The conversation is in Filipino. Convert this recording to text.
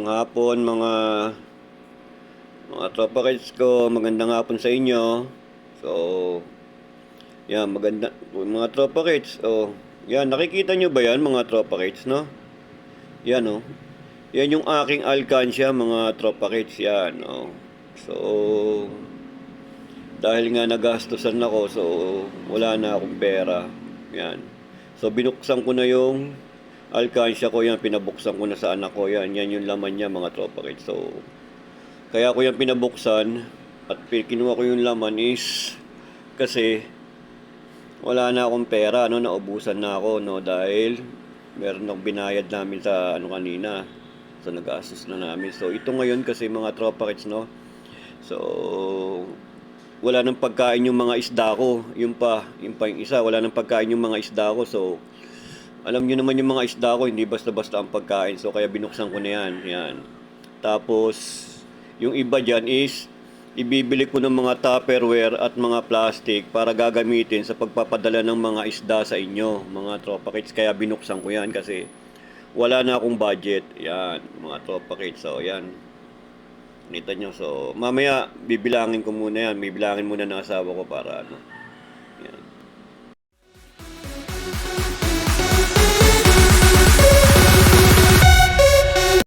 Magandang hapon mga tropa kids ko, magandang hapon sa inyo. So, yan mga tropa kids. Oh, yan nakikita nyo ba yan mga tropa kids, no? Yan oh. Yan yung aking alkansya mga tropa kids yan, oh. So, dahil nga nagastusan ako, so wala na akong pera. Yan. So binuksan ko na yung alkansya ko yan, pinabuksan ko na sa anak ko yan. Yan yung laman niya mga tropa kids. So kaya ko yan pinabuksan at kinuha ko yung laman is kasi wala na akong pera, no, naubusan na ako, no, dahil meron akong binayad namin sa kanina. So nagastos na namin. So ito ngayon kasi mga tropa kids, no. So wala nang pagkain yung mga isda ko. Yung yung isa, wala nang pagkain yung mga isda ko. So alam niyo naman yung mga isda ko, hindi basta-basta ang pagkain. So kaya binuksan ko na yan. Yan. Tapos yung iba dyan is ibibili ko ng mga Tupperware at mga plastic para gagamitin sa pagpapadala ng mga isda sa inyo, mga tropa kids. Kaya binuksan ko yan kasi wala na akong budget. Yan, mga tropa kids. So yan. Kita nyo. So mamaya bibilangin ko muna yan. Bibilangin muna ng asawa ko para ano.